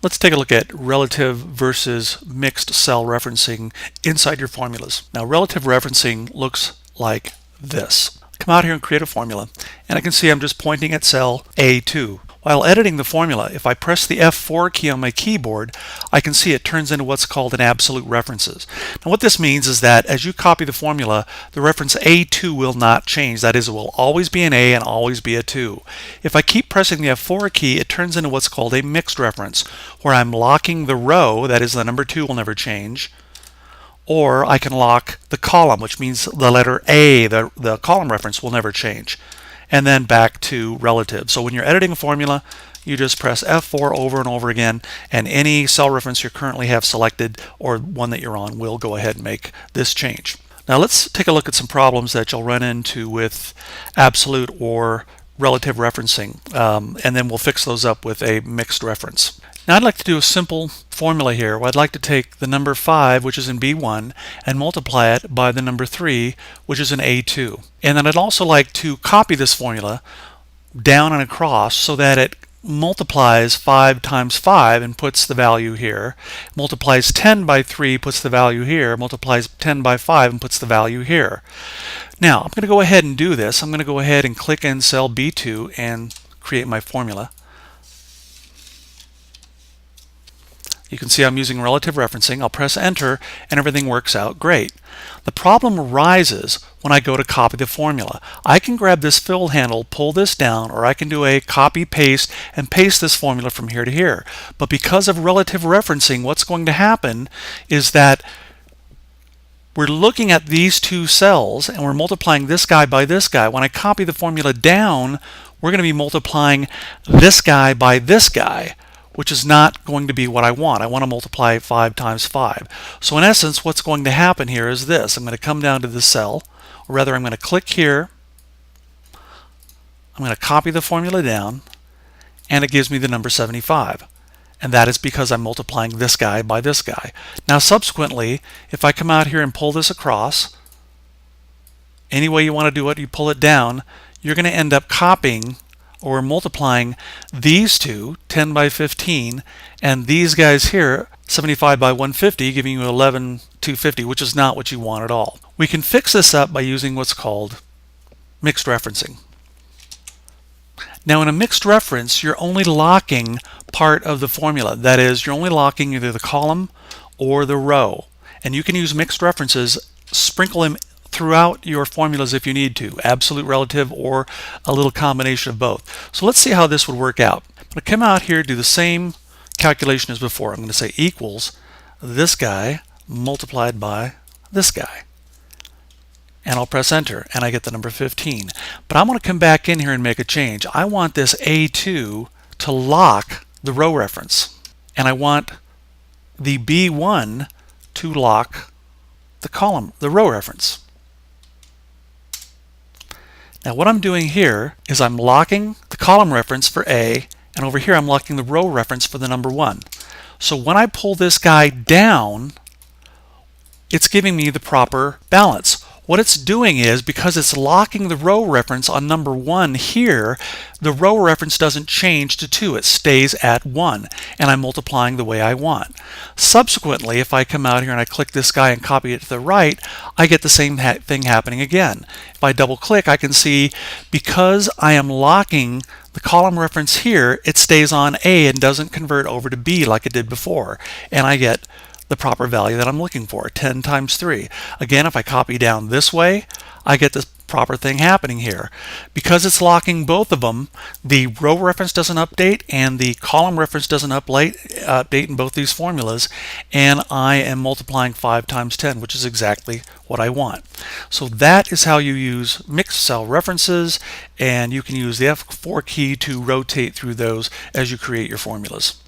Let's take a look at relative versus mixed cell referencing inside your formulas. Now, relative referencing looks like this. Come out here and create a formula, and I can see I'm just pointing at cell A2. While editing the formula, if I press the F4 key on my keyboard, I can see it turns into what's called an absolute references. Now what this means is that as you copy the formula, the reference A2 will not change. That is, it will always be an A and always be a 2. If I keep pressing the F4 key, it turns into what's called a mixed reference, where I'm locking the row, that is the number 2 will never change, or I can lock the column, which means the letter A, the column reference, will never change. And then back to relative. So when you're editing a formula, you just press F4 over and over again, and any cell reference you currently have selected or one that you're on will go ahead and make this change. Now let's take a look at some problems that you'll run into with absolute or relative referencing, and then we'll fix those up with a mixed reference. Now I'd like to do a simple formula here where I'd like to take the number 5, which is in B1, and multiply it by the number 3, which is in A2. And then I'd also like to copy this formula down and across so that it multiplies 5 times 5 and puts the value here, multiplies 10 by 3, puts the value here, multiplies 10 by 5 and puts the value here. Now I'm going to go ahead and do this. I'm going to go ahead and click in cell B2 and create my formula. You can see I'm using relative referencing. I'll press enter and everything works out great. The problem arises when I go to copy the formula. I can grab this fill handle, pull this down, or I can do a copy paste and paste this formula from here to here. But because of relative referencing, what's going to happen is that we're looking at these two cells and we're multiplying this guy by this guy. When I copy the formula down, we're going to be multiplying this guy by this guy, which is not going to be what I want. I want to multiply 5 times 5. So in essence, what's going to happen here is this. I'm going to come down to the cell, or rather I'm going to click here. I'm going to copy the formula down, and it gives me the number 75. And that is because I'm multiplying this guy by this guy. Now subsequently, if I come out here and pull this across, any way you want to do it, you pull it down, you're going to end up copying or multiplying these two, 10 by 15, and these guys here, 75 by 150, giving you 11,250, which is not what you want at all. We can fix this up by using what's called mixed referencing. Now in a mixed reference, you're only locking part of the formula. That is, you're only locking either the column or the row. And you can use mixed references, sprinkle them throughout your formulas if you need to, absolute, relative, or a little combination of both. So let's see how this would work out. I'm going to come out here, do the same calculation as before. I'm going to say equals this guy multiplied by this guy. And I'll press enter and I get the number 15. But I want to come back in here and make a change. I want this A2 to lock the row reference. And I want the B1 to lock the row reference. Now what I'm doing here is I'm locking the column reference for A, and over here I'm locking the row reference for the number 1. So when I pull this guy down, it's giving me the proper balance. What it's doing is, because it's locking the row reference on number 1 here, the row reference doesn't change to 2. It stays at 1, and I'm multiplying the way I want. Subsequently, if I come out here and I click this guy and copy it to the right, I get the same thing happening again. If I double click, I can see because I am locking the column reference here, it stays on A and doesn't convert over to B like it did before, and I get the proper value that I'm looking for, 10 times 3. Again, if I copy down this way, I get the proper thing happening here. Because it's locking both of them, the row reference doesn't update and the column reference doesn't update in both these formulas, and I am multiplying 5 times 10, which is exactly what I want. So that is how you use mixed cell references, and you can use the F4 key to rotate through those as you create your formulas.